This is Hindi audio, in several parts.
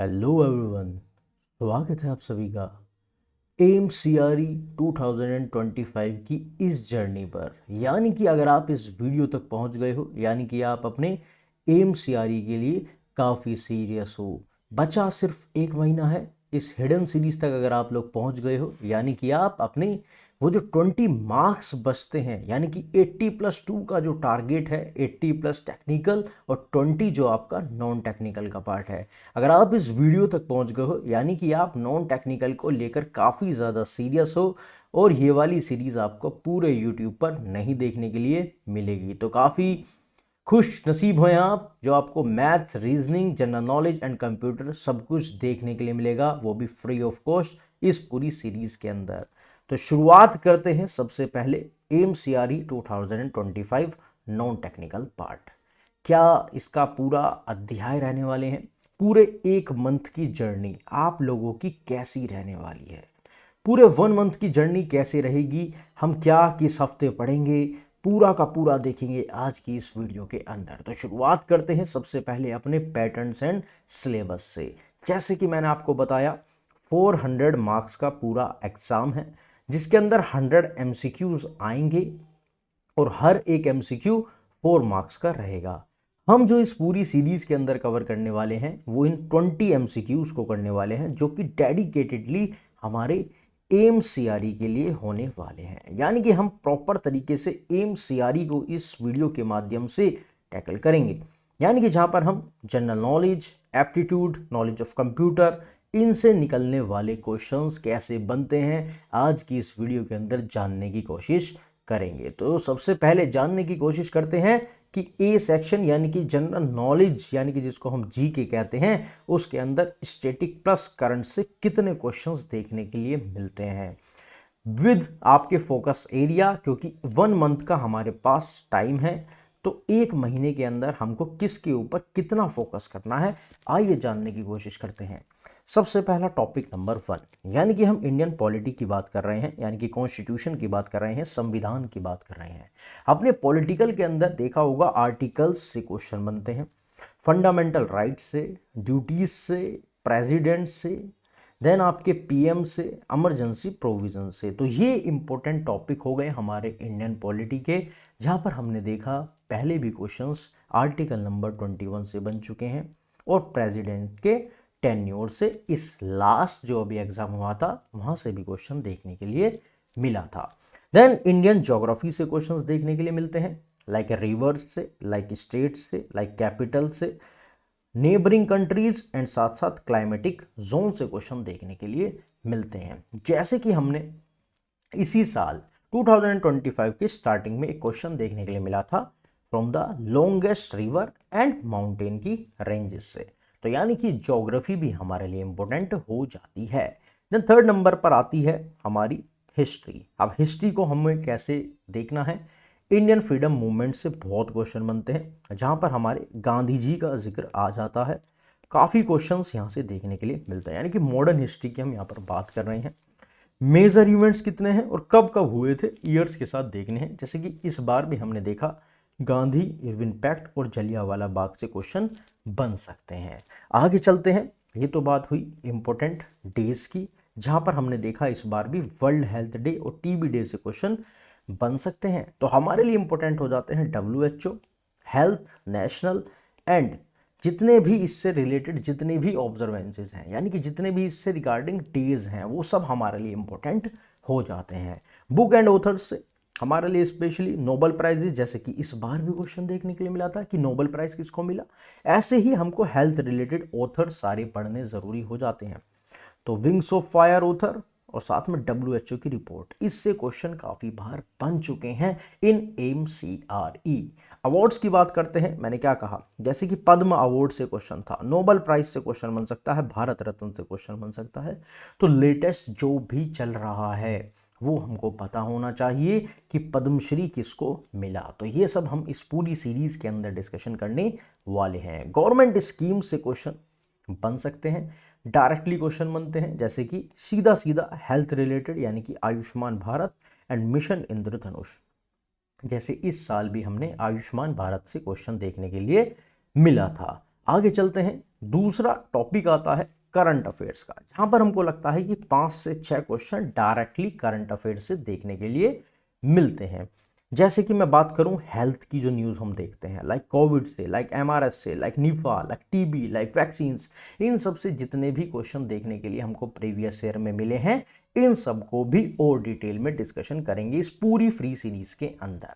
हेलो एवरीवन, स्वागत है आप सभी का एम सी आर ई 2025 की इस जर्नी पर। यानी कि अगर आप इस वीडियो तक पहुंच गए हो, यानी कि आप अपने एम सी आर ई के लिए काफ़ी सीरियस हो। बचा सिर्फ एक महीना है। इस हिडन सीरीज तक अगर आप लोग पहुंच गए हो, यानी कि आप अपने वो जो 20 मार्क्स बचते हैं, यानी कि 80+2 का जो टारगेट है, 80 प्लस टेक्निकल और 20 जो आपका नॉन टेक्निकल का पार्ट है, अगर आप इस वीडियो तक पहुंच गए हो, यानी कि आप नॉन टेक्निकल को लेकर काफ़ी ज़्यादा सीरियस हो और ये वाली सीरीज़ आपको पूरे यूट्यूब पर नहीं देखने के लिए मिलेगी, तो काफ़ी खुश नसीब हैं आप, जो आपको maths, reasoning, general knowledge and computer सब कुछ देखने के लिए मिलेगा, वो भी फ्री ऑफ कॉस्ट इस पूरी सीरीज के अंदर। तो शुरुआत करते हैं सबसे पहले M C R E 2025 non technical part. क्या इसका पूरा अध्याय रहने वाले हैं, पूरे एक मंथ की जर्नी आप लोगों की कैसी रहने वाली है, पूरे 1 मंथ की जर्नी कैसे रहेगी, हम क्या किस हफ्ते पढ़ेंगे, पूरा का पूरा देखेंगे आज की इस वीडियो के अंदर। तो शुरुआत करते हैं सबसे पहले अपने पैटर्न्स एंड सिलेबस से। जैसे कि मैंने आपको बताया, 400 मार्क्स का पूरा एग्जाम है, जिसके अंदर 100 एमसीक्यूज आएंगे और हर एक एमसीक्यू 4 मार्क्स का रहेगा। हम जो इस पूरी सीरीज के अंदर कवर करने वाले हैं वो इन 20 एमसीक्यूज को करने वाले हैं, जो कि डेडिकेटेडली हमारे एम सी आर ई के लिए होने वाले हैं। यानी कि हम प्रॉपर तरीके से एम सी आर ई को इस वीडियो के माध्यम से टैकल करेंगे। यानी कि जहाँ पर हम general knowledge, aptitude, knowledge of computer, इनसे निकलने वाले क्वेश्चंस कैसे बनते हैं आज की इस वीडियो के अंदर जानने की कोशिश करेंगे। तो सबसे पहले जानने की कोशिश करते हैं कि ए सेक्शन यानी कि जनरल नॉलेज, यानी कि जिसको हम जी के कहते हैं, उसके अंदर स्टैटिक प्लस करंट से कितने क्वेश्चंस देखने के लिए मिलते हैं विद आपके फोकस एरिया। क्योंकि 1 मंथ का हमारे पास टाइम है, तो एक महीने के अंदर हमको किसके ऊपर कितना फोकस करना है, आइए जानने की कोशिश करते हैं। सबसे पहला टॉपिक नंबर 1, यानी कि हम इंडियन पॉलिटी की बात कर रहे हैं, यानी कि कॉन्स्टिट्यूशन की बात कर रहे हैं, संविधान की बात कर रहे हैं। अपने पॉलिटिकल के अंदर देखा होगा आर्टिकल्स से क्वेश्चन बनते हैं, फंडामेंटल राइट्स से, ड्यूटीज से, प्रेसिडेंट से, देन आपके पीएम से, इमरजेंसी प्रोविजन से। तो ये इंपॉर्टेंट टॉपिक हो गए हमारे इंडियन पॉलिटी के, जहाँ पर हमने देखा पहले भी क्वेश्चंस आर्टिकल नंबर 21 से बन चुके हैं और प्रेसिडेंट के टेन्योर से इस लास्ट जो अभी एग्जाम हुआ था वहाँ से भी क्वेश्चन देखने के लिए मिला था। देन इंडियन ज्योग्राफी से क्वेश्चंस देखने के लिए मिलते हैं, लाइक रिवर्स से, लाइक स्टेट से, लाइक कैपिटल से, नेबरिंग कंट्रीज एंड साथ साथ क्लाइमेटिक जोन से क्वेश्चन देखने के लिए मिलते हैं। जैसे कि हमने इसी साल 2025 के स्टार्टिंग में एक क्वेश्चन देखने के लिए मिला था, from the longest river and mountain की रेंजेस से। तो यानी कि ज्योग्राफी भी हमारे लिए इंपॉर्टेंट हो जाती है। देन थर्ड नंबर पर आती है हमारी हिस्ट्री। अब हिस्ट्री को हमें कैसे देखना है, इंडियन फ्रीडम मूवमेंट से बहुत क्वेश्चन बनते हैं, जहाँ पर हमारे गांधी जी का जिक्र आ जाता है। काफ़ी क्वेश्चंस यहाँ से देखने के लिए मिलते हैं, यानी कि मॉडर्न हिस्ट्री की हम यहाँ पर बात कर रहे हैं। मेजर इवेंट्स कितने हैं और कब कब हुए थे, ईयर्स के साथ देखने हैं। जैसे कि इस बार भी हमने देखा गांधी इरविन पैक्ट और जलियांवाला बाग से क्वेश्चन बन सकते हैं। आगे चलते हैं, ये तो बात हुई इंपॉर्टेंट डेज की, जहाँ पर हमने देखा इस बार भी वर्ल्ड हेल्थ डे और टीबी डे से क्वेश्चन बन सकते हैं। तो हमारे लिए इंपॉर्टेंट हो जाते हैं WHO, हेल्थ, नेशनल एंड जितने भी इससे रिलेटेड जितने भी ऑब्जर्वेंसेज हैं, यानी कि जितने भी इससे रिगार्डिंग डेज हैं, वो सब हमारे लिए इंपॉर्टेंट हो जाते हैं। बुक एंड ऑथर्स से हमारे लिए स्पेशली नोबेल प्राइजेज, जैसे कि इस बार भी क्वेश्चन देखने के लिए मिला था कि नोबेल प्राइज किसको मिला। ऐसे ही हमको हेल्थ रिलेटेड ऑथर सारे पढ़ने ज़रूरी हो जाते हैं। तो विंग्स ऑफ फायर ऑथर और साथ में WHO की रिपोर्ट, इससे क्वेश्चन काफ़ी बार बन चुके हैं इन MCRE। अवार्ड्स की बात करते हैं, मैंने क्या कहा, जैसे कि पद्म अवार्ड से क्वेश्चन था, नोबेल प्राइज से क्वेश्चन बन सकता है, भारत रत्न से क्वेश्चन बन सकता है। तो लेटेस्ट जो भी चल रहा है वो हमको पता होना चाहिए कि पद्मश्री किसको मिला। तो ये सब हम इस पूरी सीरीज के अंदर डिस्कशन करने वाले हैं। गवर्नमेंट स्कीम से क्वेश्चन बन सकते हैं, डायरेक्टली क्वेश्चन बनते हैं, जैसे कि सीधा सीधा हेल्थ रिलेटेड, यानी कि आयुष्मान भारत एंड मिशन इंद्रधनुष। जैसे इस साल भी हमने आयुष्मान भारत से क्वेश्चन देखने के लिए मिला था। आगे चलते हैं। दूसरा टॉपिक आता है करंट अफेयर्स का, जहां पर हमको लगता है कि 5 से 6 क्वेश्चन डायरेक्टली करंट अफेयर्स से देखने के लिए मिलते हैं। जैसे कि मैं बात करूं हेल्थ की, जो न्यूज़ हम देखते हैं लाइक कोविड से, लाइक एमआरएस से, लाइक निफा, लाइक टीबी, लाइक वैक्सीन्स, इन सब से जितने भी क्वेश्चन देखने के लिए हमको प्रीवियस ईयर में मिले हैं, इन सबको भी और डिटेल में डिस्कशन करेंगे इस पूरी फ्री सीरीज के अंदर।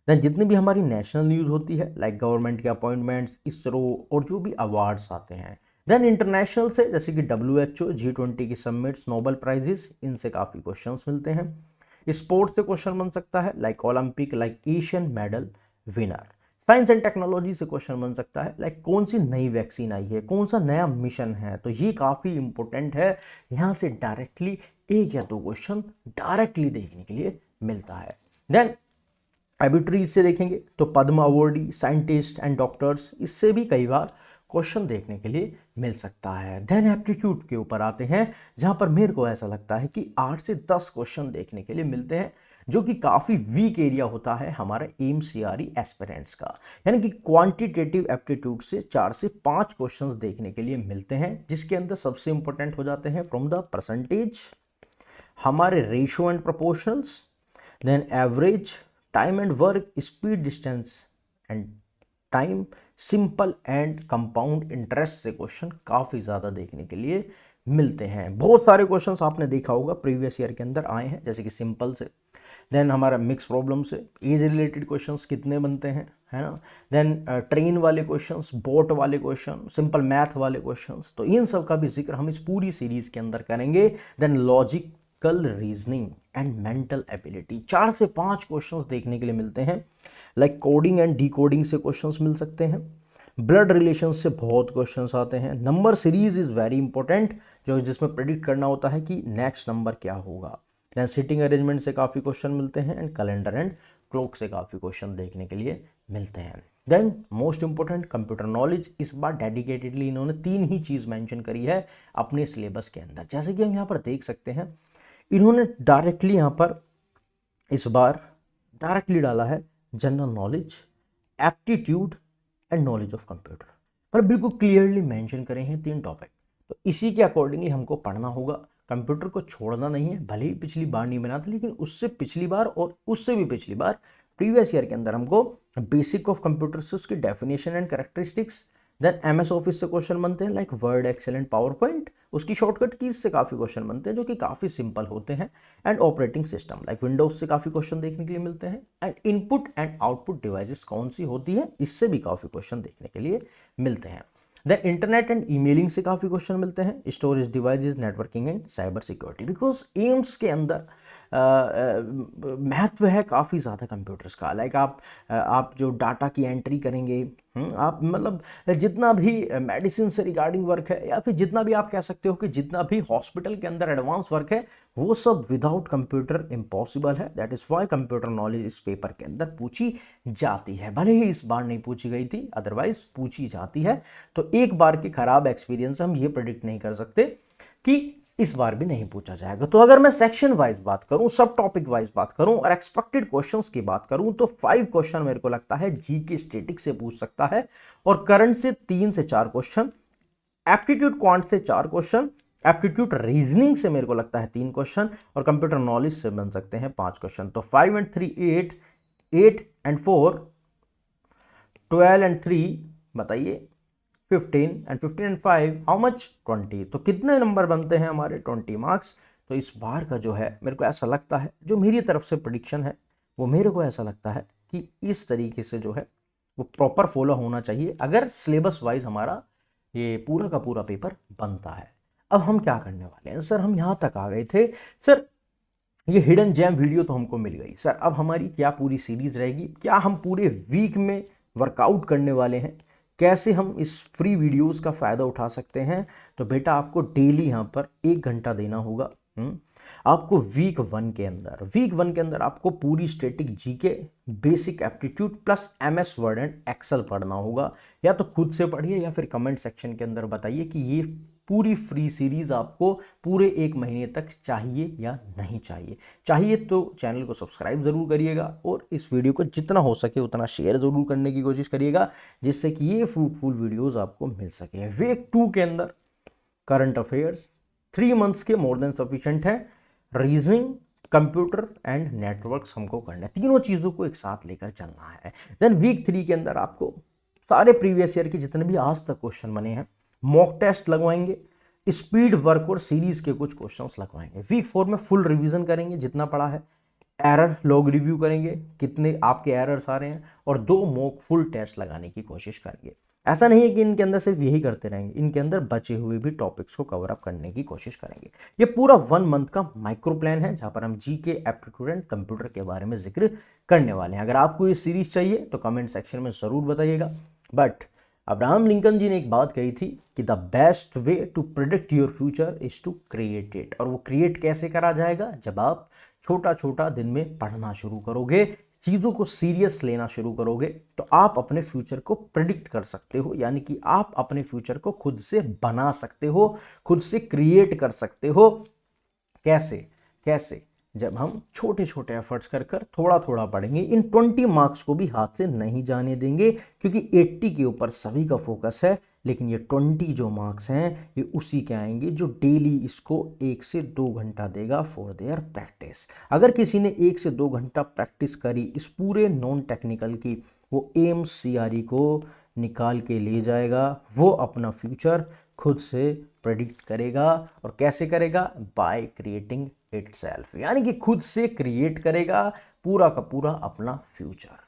देन जितनी भी हमारी नेशनल न्यूज़ होती है लाइक गवर्नमेंट के अपॉइंटमेंट्स, इसरो और जो भी अवार्ड्स आते हैं। देन इंटरनेशनल से जैसे कि WHO, G20 की समिट्स, नोबेल प्राइजेस, इनसे काफ़ी क्वेश्चंस मिलते हैं। स्पोर्ट्स से क्वेश्चन बन सकता है like Olympic, like Asian medal winner. Science and technology से क्वेश्चन बन सकता है लाइक कौन सी नई वैक्सीन आई है, कौन सा नया मिशन है, तो ये काफ़ी इंपॉर्टेंट है। यहाँ से डायरेक्टली एक या दो क्वेश्चन डायरेक्टली देखने के लिए मिलता है। देन एबिट्रीज से देखेंगे तो पद्म अवॉर्डी, साइंटिस्ट एंड डॉक्टर्स, इससे भी कई बार क्वेश्चन देखने के लिए मिल सकता है। देन एप्टीट्यूड के ऊपर आते हैं, जहां पर मेरे को ऐसा लगता है कि 8 से 10 क्वेश्चन देखने के लिए मिलते हैं, जो कि काफ़ी वीक एरिया होता है हमारे एम्स सीआरई एस्पिरेंट्स का। यानी कि क्वांटिटेटिव एप्टीट्यूड से 4 से 5 क्वेश्चंस देखने के लिए मिलते हैं, जिसके अंदर सबसे इंपॉर्टेंट हो जाते हैं फ्रॉम द परसेंटेज, हमारे ratio and proportionals, then average, time and work, speed, distance and time, simple and compound interest से क्वेश्चन काफ़ी ज़्यादा देखने के लिए मिलते हैं। बहुत सारे क्वेश्चंस आपने देखा होगा प्रीवियस ईयर के अंदर आए हैं, जैसे कि सिंपल से, देन हमारा मिक्स प्रॉब्लम से, एज रिलेटेड क्वेश्चंस कितने बनते हैं, है ना, देन ट्रेन वाले क्वेश्चंस, बोट वाले क्वेश्चन, सिंपल मैथ वाले क्वेश्चंस, तो इन सब का भी जिक्र हम इस पूरी सीरीज के अंदर करेंगे। Then logical reasoning and mental ability, 4 से 5 क्वेश्चंस देखने के लिए मिलते हैं। लाइक कोडिंग एंड डिकोडिंग से क्वेश्चंस मिल सकते हैं। ब्लड रिलेशन से बहुत क्वेश्चंस आते हैं। Number series is very important, जो जिसमें प्रेडिक्ट करना होता है कि नेक्स्ट नंबर क्या होगा। देन सिटिंग अरेंजमेंट से काफ़ी क्वेश्चन मिलते हैं, एंड कैलेंडर एंड क्लॉक से काफ़ी क्वेश्चन देखने के लिए मिलते हैं। Then most important computer knowledge, इस बार डेडिकेटेडली इन्होंने 3 ही चीज़ मेंशन करी है अपने सिलेबस के अंदर। जैसे कि हम यहाँ पर देख सकते हैं, इन्होंने डायरेक्टली यहाँ पर इस बार डायरेक्टली डाला है general knowledge, aptitude and knowledge of computer, पर बिल्कुल क्लियरली मेंशन करे हैं 3 टॉपिक। तो इसी के अकॉर्डिंगली हमको पढ़ना होगा, कंप्यूटर को छोड़ना नहीं है। भले ही पिछली बार नहीं बना था, लेकिन उससे पिछली बार और उससे भी पिछली बार प्रीवियस ईयर के अंदर हमको बेसिक ऑफ कंप्यूटर से उसकी definition and characteristics, then MS office से क्वेश्चन बनते हैं like word, excel and PowerPoint, उसकी शॉर्टकट कीज से काफ़ी क्वेश्चन बनते हैं जो कि काफ़ी सिंपल होते हैं। And operating system like Windows से काफ़ी क्वेश्चन देखने के लिए मिलते हैं। And input and output devices कौन सी होती है, इससे भी काफ़ी क्वेश्चन देखने के लिए मिलते हैं। देन इंटरनेट एंड ईमेलिंग से काफ़ी क्वेश्चन मिलते हैं। Storage devices, networking and cyber security, because AIIMS के अंदर महत्व है काफ़ी ज़्यादा कंप्यूटर्स का। लाइक आप जो डाटा की एंट्री करेंगे, आप मतलब जितना भी मेडिसिन से रिगार्डिंग वर्क है, या फिर जितना भी आप कह सकते हो कि जितना भी हॉस्पिटल के अंदर एडवांस वर्क है, वो सब विदाउट कंप्यूटर इम्पॉसिबल है। That is why computer knowledge इस पेपर के अंदर पूछी जाती है। भले ही इस बार नहीं पूछी गई थी, अदरवाइज पूछी जाती है। तो एक बार के खराब एक्सपीरियंस हम ये प्रेडिक्ट नहीं कर सकते कि इस बार भी नहीं पूछा जाएगा। तो अगर मैं सेक्शन वाइज बात करूं, सब टॉपिक वाइज बात करूं और एक्सपेक्टेड क्वेश्चंस की बात करूं, तो 5 क्वेश्चन मेरे को लगता है जीके स्टैटिक से पूछ सकता है, और करंट से 3 से 4 क्वेश्चन, एप्टीट्यूड क्वांट से 4 क्वेश्चन, एप्टीट्यूड रीजनिंग से मेरे को लगता है 3 क्वेश्चन, और कंप्यूटर नॉलेज से बन सकते हैं 5 क्वेश्चन। तो 5 and 3 8, 8 and 4 12 and 3 बताइए 15, and 15 and 5 हाउ मच 20। तो कितने नंबर बनते हैं हमारे 20 मार्क्स। तो इस बार का जो है मेरे को ऐसा लगता है, जो मेरी तरफ से प्रेडिक्शन है, वो मेरे को ऐसा लगता है कि इस तरीके से जो है वो प्रॉपर फॉलो होना चाहिए, अगर सिलेबस वाइज हमारा ये पूरा का पूरा पेपर बनता है। अब हम क्या करने वाले हैं सर, हम यहाँ तक आ गए थे सर, ये हिडन जैम वीडियो तो हमको मिल गई सर, अब हमारी क्या पूरी सीरीज रहेगी, क्या हम पूरे वीक में वर्कआउट करने वाले हैं, कैसे हम इस फ्री वीडियोस का फ़ायदा उठा सकते हैं। तो बेटा आपको डेली यहाँ पर 1 घंटा देना होगा। आपको वीक 1 के अंदर आपको पूरी static GK, basic aptitude plus MS word and excel पढ़ना होगा। या तो खुद से पढ़िए या फिर कमेंट सेक्शन के अंदर बताइए कि ये पूरी फ्री सीरीज आपको पूरे 1 महीने तक चाहिए या नहीं चाहिए? चाहिए तो चैनल को सब्सक्राइब ज़रूर करिएगा और इस वीडियो को जितना हो सके उतना शेयर ज़रूर करने की कोशिश करिएगा, जिससे कि ये फ्रूटफुल वीडियोज़ आपको मिल सके। वीक 2 के अंदर करंट अफेयर्स 3 मंथ्स के मोर देन सफिशिएंट है। रीजनिंग, कंप्यूटर एंड नेटवर्क्स हमको करना है, तीनों चीज़ों को एक साथ लेकर चलना है। देन वीक 3 के अंदर आपको सारे प्रीवियस ईयर के जितने भी आज तक क्वेश्चन बने हैं मॉक टेस्ट लगवाएंगे, स्पीड वर्क और सीरीज के कुछ क्वेश्चंस लगवाएंगे। वीक 4 में फुल रिवीजन करेंगे जितना पड़ा है, एरर लॉग रिव्यू करेंगे कितने आपके एरर्स आ रहे हैं, और 2 मॉक फुल टेस्ट लगाने की कोशिश करेंगे। ऐसा नहीं है कि इनके अंदर सिर्फ यही करते रहेंगे, इनके अंदर बचे हुए भी टॉपिक्स को कवर अप करने की कोशिश करेंगे। ये पूरा 1 मंथ का माइक्रो प्लान है जहां पर हम जीके, एप्टीट्यूड एंड कंप्यूटर के बारे में जिक्र करने वाले हैं। अगर आपको ये सीरीज चाहिए तो कमेंट सेक्शन में जरूर बताइएगा। बट अब्राहम लिंकन जी ने एक बात कही थी कि the best way to predict your future is to create it. और वो क्रिएट कैसे करा जाएगा? जब आप छोटा छोटा दिन में पढ़ना शुरू करोगे, चीज़ों को सीरियस लेना शुरू करोगे, तो आप अपने फ्यूचर को प्रिडिक्ट कर सकते हो, यानी कि आप अपने फ्यूचर को खुद से बना सकते हो, खुद से क्रिएट कर सकते हो। कैसे? कैसे? जब हम छोटे छोटे एफर्ट्स कर कर थोड़ा थोड़ा पढ़ेंगे। इन 20 मार्क्स को भी हाथ से नहीं जाने देंगे, क्योंकि 80 के ऊपर सभी का फोकस है, लेकिन ये 20 जो मार्क्स हैं ये उसी के आएंगे जो डेली इसको 1 से 2 घंटा देगा फॉर देयर प्रैक्टिस। अगर किसी ने 1 से 2 घंटा प्रैक्टिस करी इस पूरे नॉन टेक्निकल की, वो एम्स सीआरई को निकाल के ले जाएगा, वो अपना फ्यूचर खुद से प्रेडिक्ट करेगा। और कैसे करेगा? बाय क्रिएटिंग इटसेल्फ, यानी कि खुद से क्रिएट करेगा पूरा का पूरा अपना फ्यूचर।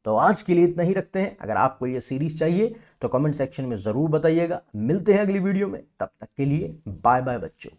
तो आज के लिए इतना ही रखते हैं। अगर आपको ये सीरीज चाहिए तो कमेंट सेक्शन में जरूर बताइएगा। मिलते हैं अगली वीडियो में, तब तक के लिए बाय बाय बच्चों।